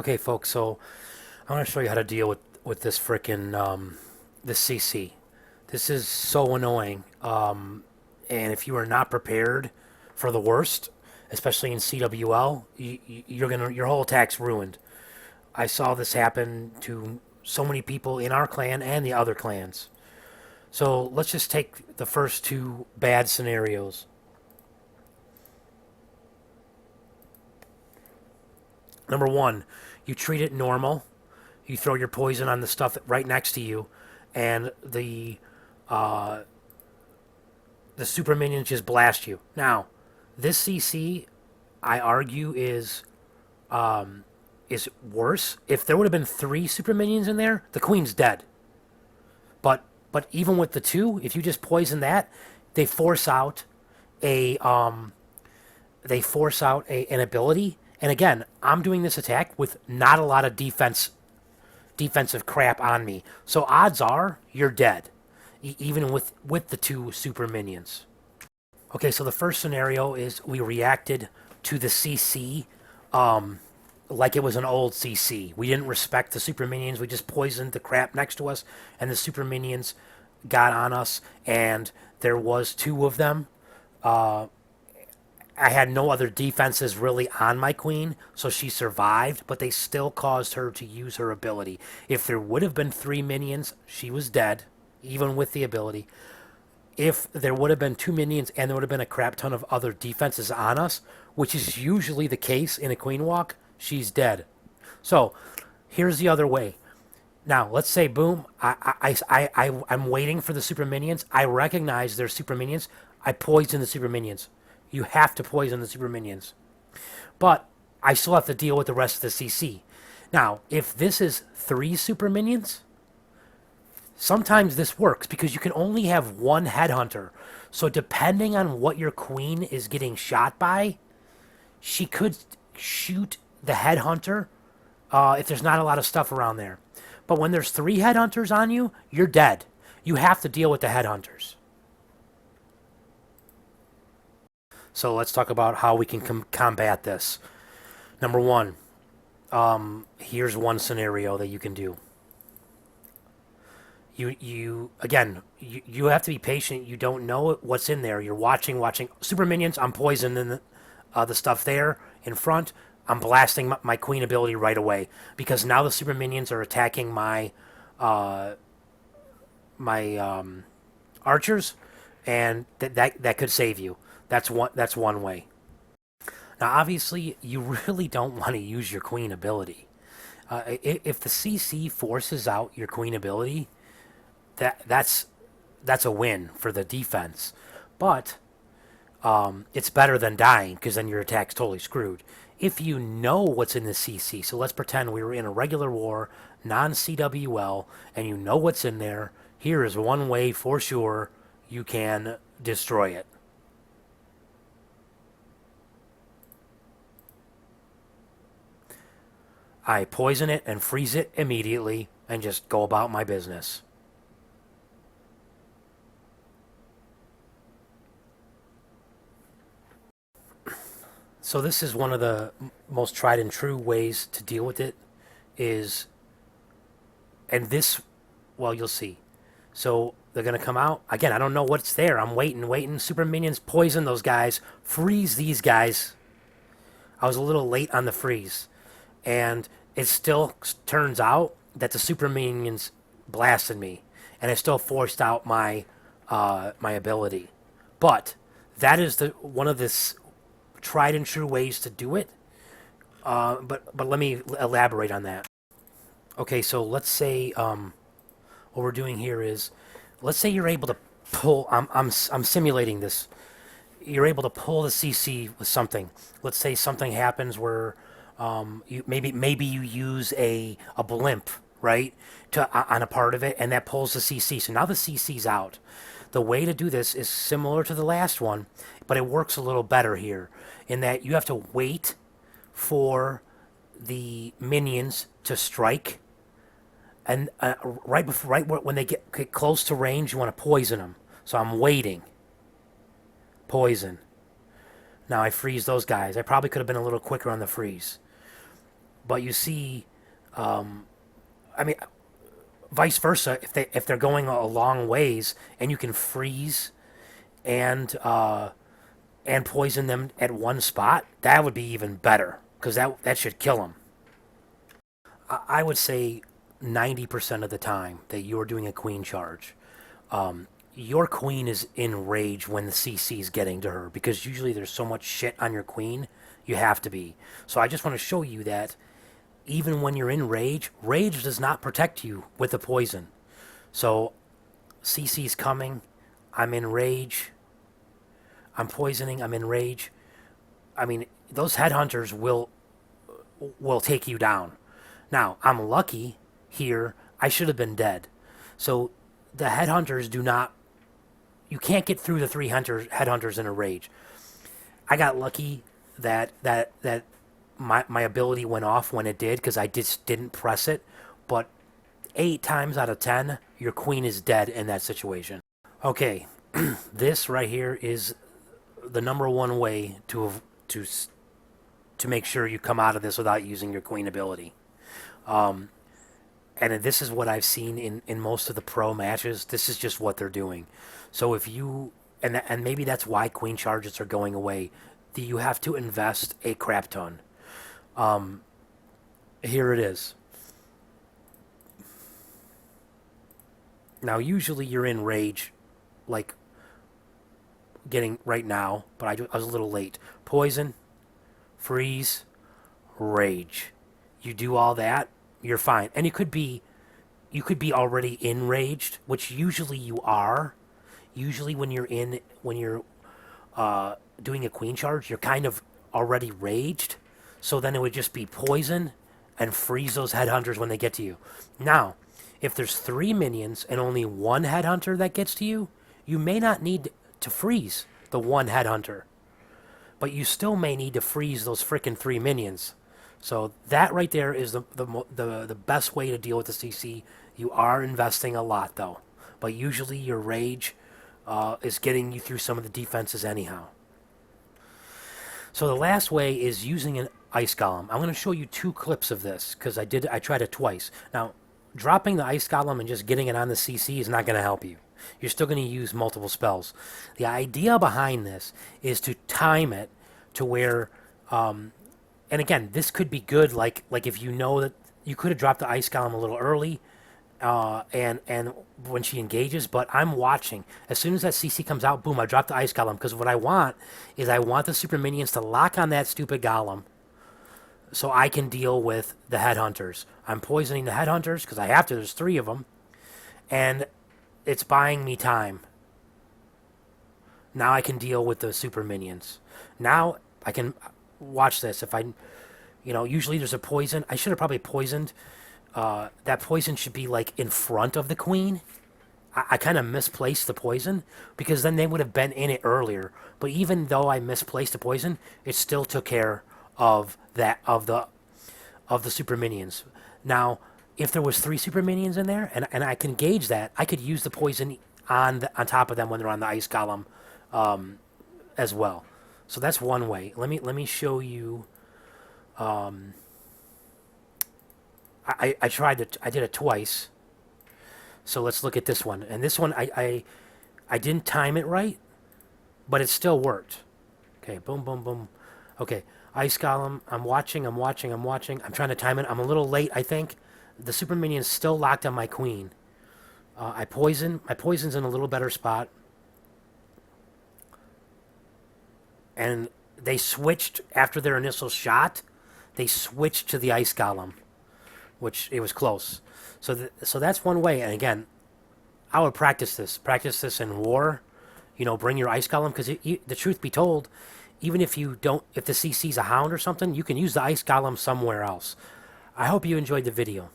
Okay, folks, so I want to show you how to deal with this frickin' this CC. This is so annoying. And if you are not prepared for the worst, especially in CWL, your whole attack's ruined. I saw this happen to so many people in our clan and the other clans. So let's just take the first two bad scenarios. Number one, you treat it normal. You throw your poison on the stuff right next to you, and the super minions just blast you. Now, this CC, I argue, is worse. If there would have been three super minions in there, the queen's dead. But even with the two, if you just poison that, they force out a an ability. And again, I'm doing this attack with not a lot of defensive crap on me. So odds are you're dead, even with the two super minions. Okay, so the first scenario is we reacted to the CC like it was an old CC. We didn't respect the super minions. We just poisoned the crap next to us, and the super minions got on us, and there was two of them. I had no other defenses really on my queen, so she survived, but they still caused her to use her ability. If there would have been three minions, she was dead, even with the ability. If there would have been two minions and there would have been a crap ton of other defenses on us, which is usually the case in a queen walk, she's dead. So here's the other way. Now, let's say, boom, I'm waiting for the super minions. I recognize they're super minions. I poison the super minions. You have to poison the super minions. But I still have to deal with the rest of the CC. Now, if this is three super minions, sometimes this works because you can only have one headhunter. So depending on what your queen is getting shot by, she could shoot the headhunter if there's not a lot of stuff around there. But when there's three headhunters on you, you're dead. You have to deal with the headhunters. So let's talk about how we can combat this. Number one, here's one scenario that you can do. You have to be patient. You don't know what's in there. You're watching super minions. I'm poisoning the stuff there in front. I'm blasting my queen ability right away because now the super minions are attacking my archers, and that could save you. That's one way. Now, obviously, you really don't want to use your queen ability. If the CC forces out your queen ability, that's a win for the defense. But it's better than dying because then your attack's totally screwed. If you know what's in the CC, so let's pretend we were in a regular war, non-CWL, and you know what's in there, here is one way for sure you can destroy it. I poison it and freeze it immediately and just go about my business. So this is one of the most tried and true ways to deal with it is, and this, well, you'll see. So they're going to come out. Again, I don't know what's there. I'm waiting. Super minions poison those guys. Freeze these guys. I was a little late on the freeze. And it still turns out that the super minions blasted me. And it still forced out my my ability. But that is one of the tried and true ways to do it. But let me elaborate on that. Okay, so let's say what we're doing here is, let's say you're able to pull. I'm simulating this. You're able to pull the CC with something. Let's say something happens where maybe you use a blimp, right, on a part of it, and that pulls the CC. So now the CC's out. The way to do this is similar to the last one, but it works a little better here in that you have to wait for the minions to strike, and right when they get close to range, you want to poison them. So I'm waiting. Poison. Now I freeze those guys. I probably could have been a little quicker on the freeze. But you see, I mean, vice versa. If they're going a long ways and you can freeze and poison them at one spot, that would be even better because that should kill them. I would say 90% of the time that you're doing a queen charge, your queen is in rage when the CC is getting to her because usually there's so much shit on your queen, you have to be. So I just want to show you that even when you're in rage, rage does not protect you with the poison. So CC's coming, I'm in rage, I'm poisoning, I'm in rage. I mean, those headhunters will take you down. Now, I'm lucky here. I should have been dead. So the headhunters do not. You can't get through the three headhunters in a rage. I got lucky that my ability went off when it did because I just didn't press it. But 8 times out of 10, your queen is dead in that situation. Okay, this right here is the number one way to to make sure you come out of this without using your queen ability. Um, and this is what I've seen in most of the pro matches. This is just what they're doing. So if you and maybe that's why queen charges are going away. You have to invest a crap ton. Um, Here it is. Now usually you're in rage, like getting right now, but I was a little late. Poison, freeze, rage. You do all that, you're fine. And you could be already enraged, which usually you are. Usually when you're doing a queen charge, you're kind of already raged. So then it would just be poison and freeze those headhunters when they get to you. Now, if there's 3 minions and only one headhunter that gets to you, you may not need to freeze the one headhunter, but you still may need to freeze those frickin' 3 minions. So that right there is the best way to deal with the CC. You are investing a lot though, but usually your rage is getting you through some of the defenses anyhow. So the last way is using an ice golem. I'm going to show you 2 clips of this because I tried it twice. Now, dropping the ice golem and just getting it on the CC is not going to help you. You're still going to use multiple spells. The idea behind this is to time it to where, and again, this could be good. Like if you know that you could have dropped the ice golem a little early, and when she engages. But I'm watching. As soon as that CC comes out, boom! I drop the ice golem because what I want is I want the super minions to lock on that stupid golem, so I can deal with the headhunters. I'm poisoning the headhunters because I have to. There's 3 of them, and it's buying me time. Now I can deal with the super minions. Now I can watch this. If I, usually there's a poison. I should have probably poisoned. That poison should be like in front of the queen. I kind of misplaced the poison because then they would have been in it earlier. But even though I misplaced the poison, it still took care of the super minions. Now, if there was 3 super minions in there, and I can gauge that, I could use the poison on top of them when they're on the ice golem, as well. So that's one way. Let me show you. I tried it. I did it twice. So let's look at this one. And this one, I didn't time it right, but it still worked. Okay, boom, boom, boom. Okay, ice golem. I'm watching. I'm trying to time it. I'm a little late, I think. The super minion's still locked on my queen. I poison. My poison's in a little better spot. And they switched after their initial shot. They switched to the ice golem, which it was close. So that's one way. And again, I would practice this. Practice this in war. Bring your ice golem because the truth be told, even if the CC's a hound or something, you can use the ice golem somewhere else. I hope you enjoyed the video.